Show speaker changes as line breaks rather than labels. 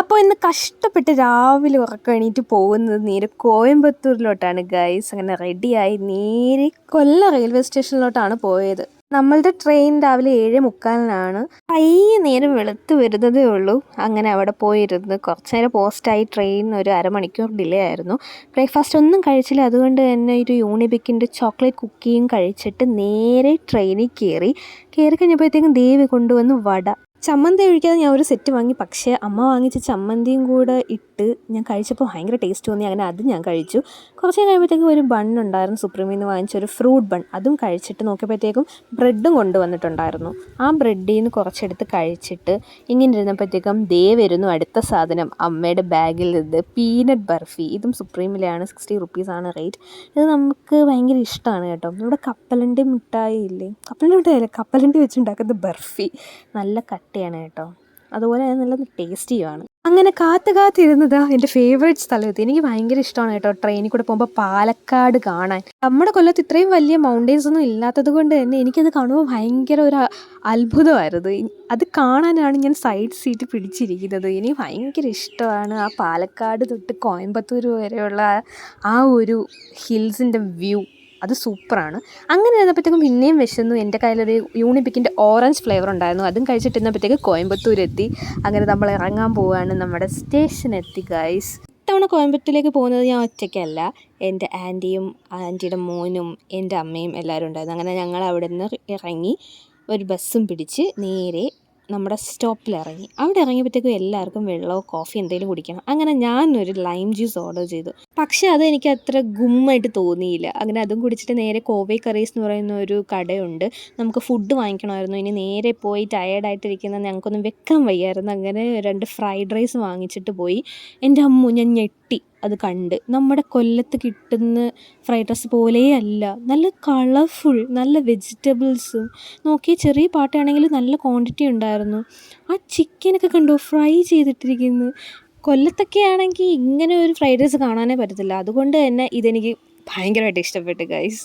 അപ്പോൾ ഇന്ന് കഷ്ടപ്പെട്ട് രാവിലെ ഉറക്കം എണീറ്റ് പോകുന്നത് നേരെ കോയമ്പത്തൂരിലോട്ടാണ് ഗൈസ്. അങ്ങനെ റെഡിയായി നേരെ കൊല്ലം റെയിൽവേ സ്റ്റേഷനിലോട്ടാണ് പോയത്. നമ്മളുടെ ട്രെയിൻ രാവിലെ 7:45 പയ്യെ നേരം വെളുത്ത് വരുന്നതേ ഉള്ളൂ. അങ്ങനെ അവിടെ പോയിരുന്ന് കുറച്ച് നേരം പോസ്റ്റായി. ട്രെയിൻ ഒരു അരമണിക്കൂർ ഡിലേ ആയിരുന്നു. ബ്രേക്ക്ഫാസ്റ്റ് ഒന്നും കഴിച്ചില്ല. അതുകൊണ്ട് തന്നെ ഒരു യൂണിബിക്കിൻ്റെ ചോക്ലേറ്റ് കുക്കിയും കഴിച്ചിട്ട് നേരെ ട്രെയിനിൽ കയറി കഴിഞ്ഞപ്പോഴത്തേക്കും ദേവി കൊണ്ടുവന്ന് വട. ചമ്മന്തി ഒഴിക്കാതെ ഞാൻ ഒരു സെറ്റ് വാങ്ങി. പക്ഷേ അമ്മ വാങ്ങിച്ച ചമ്മന്തിയും കൂടെ ഇട്ട് ഞാൻ കഴിച്ചപ്പോൾ ഭയങ്കര ടേസ്റ്റ് തോന്നി. അങ്ങനെ അത് ഞാൻ കഴിച്ചു. കുറച്ച് കഴിയുമ്പോഴത്തേക്കും ഒരു ബണ്ണുണ്ടായിരുന്നു, സുപ്രീമിൽ നിന്ന് വാങ്ങിച്ച ഒരു ഫ്രൂട്ട് ബൺ. അതും കഴിച്ചിട്ട് നോക്കിയപ്പോഴത്തേക്കും ബ്രെഡും കൊണ്ടുവന്നിട്ടുണ്ടായിരുന്നു. ആ ബ്രെഡിൽ നിന്ന് കുറച്ചെടുത്ത് കഴിച്ചിട്ട് ഇങ്ങനെ ഇരുന്നപ്പോഴത്തേക്കും വരുന്നു അടുത്ത സാധനം. അമ്മയുടെ ബാഗിൽ നിന്ന് പീനട്ട് ബർഫി. ഇതും സുപ്രീമിലാണ്, 60 റുപ്പീസാണ് റേറ്റ്. ഇത് നമുക്ക് ഭയങ്കര ഇഷ്ടമാണ് കേട്ടോ. നമ്മുടെ കപ്പലണ്ടി മിഠായി ഇല്ലേ, കപ്പലണ്ടി വെച്ചുണ്ടാക്കുന്ന ബർഫി നല്ല കട്ടിയാണ് കേട്ടോ. അതുപോലെ തന്നെ നല്ല ടേസ്റ്റിയുമാണ്. അങ്ങനെ കാത്തിരുന്നതാ എൻ്റെ ഫേവറേറ്റ് സ്ഥലത്ത്. എനിക്ക് ഭയങ്കര ഇഷ്ടമാണ് കേട്ടോ ട്രെയിനിൽ കൂടെ പോകുമ്പോൾ പാലക്കാട് കാണാൻ. നമ്മുടെ കൊല്ലത്ത് ഇത്രയും വലിയ മൗണ്ടെയ്ൻസ് ഒന്നും ഇല്ലാത്തത് കൊണ്ട് തന്നെ എനിക്കത് കാണുമ്പോൾ ഭയങ്കര ഒരു അത്ഭുതമായിരുന്നു. അത് കാണാനാണ് ഞാൻ സൈഡ് സീറ്റ് പിടിച്ചിരിക്കുന്നത്. എനിക്ക് ഭയങ്കര ഇഷ്ടമാണ് ആ പാലക്കാട് തൊട്ട് കോയമ്പത്തൂർ വരെയുള്ള ആ ഒരു ഹിൽസിൻ്റെ വ്യൂ. അത് സൂപ്പറാണ്. അങ്ങനെ ഇരുന്നപ്പോഴത്തേക്കും പിന്നെയും വിശന്നു. എൻ്റെ കയ്യിലൊരു യൂണിബിക്കിൻ്റെ ഓറഞ്ച് ഫ്ലേവർ ഉണ്ടായിരുന്നു. അതും കഴിച്ചിട്ടിരുന്നപ്പോഴത്തേക്ക് കോയമ്പത്തൂരെത്തി. അങ്ങനെ നമ്മൾ ഇറങ്ങാൻ പോവുകയാണ്. നമ്മുടെ സ്റ്റേഷനെത്തി ഗൈസ്. ഇത്തവണ കോയമ്പത്തൂരിലേക്ക് പോകുന്നത് ഞാൻ ഒറ്റയ്ക്കല്ല. എൻ്റെ ആൻറ്റിയും ആൻറ്റിയുടെ മോനും എൻ്റെ അമ്മയും എല്ലാവരും ഉണ്ടായിരുന്നു. അങ്ങനെ ഞങ്ങൾ അവിടെ നിന്ന് ഇറങ്ങി ഒരു ബസ്സും പിടിച്ച് നേരെ നമ്മുടെ സ്റ്റോപ്പിലിറങ്ങി. അവിടെ ഇറങ്ങിയപ്പോഴത്തേക്കും എല്ലാവർക്കും വെള്ളമോ കോഫി എന്തെങ്കിലും കുടിക്കണം. അങ്ങനെ ഞാനൊരു ലൈം ജ്യൂസ് ഓർഡർ ചെയ്തു. പക്ഷേ അതെനിക്ക് അത്ര ഗുമ്മായിട്ട് തോന്നിയില്ല. അങ്ങനെ അതും കുടിച്ചിട്ട് നേരെ കോവൈ കറീസ് എന്ന് പറയുന്ന ഒരു കടയുണ്ട്. നമുക്ക് ഫുഡ് വാങ്ങിക്കണമായിരുന്നു. ഇനി നേരെ പോയി ടയേർഡായിട്ടിരിക്കുന്ന ഞങ്ങൾക്കൊന്നും വെക്കാൻ വയ്യായിരുന്നു. അങ്ങനെ 2 ഫ്രൈഡ് റൈസ് വാങ്ങിച്ചിട്ട് പോയി. എൻ്റെ അമ്മു, ഞാൻ ഞെട്ടി അത് കണ്ട്. നമ്മുടെ കൊല്ലത്ത് കിട്ടുന്ന ഫ്രൈഡ് റൈസ് പോലെയല്ല, നല്ല കളർഫുൾ, നല്ല വെജിറ്റബിൾസും. നോക്കി ചെറിയ പാട്ടാണെങ്കിൽ നല്ല ക്വാണ്ടിറ്റി ഉണ്ടായിരുന്നു. ആ ചിക്കനൊക്കെ കണ്ടോ, ഫ്രൈ ചെയ്തിട്ടിരിക്കുന്നു. കൊല്ലത്തൊക്കെ ആണെങ്കിൽ ഇങ്ങനെ ഒരു ഫ്രൈഡ് റൈസ് കാണാനേ പറ്റത്തില്ല. അതുകൊണ്ട് തന്നെ ഇതെനിക്ക് ഭയങ്കരമായിട്ട് ഇഷ്ടപ്പെട്ടു ഗൈസ്.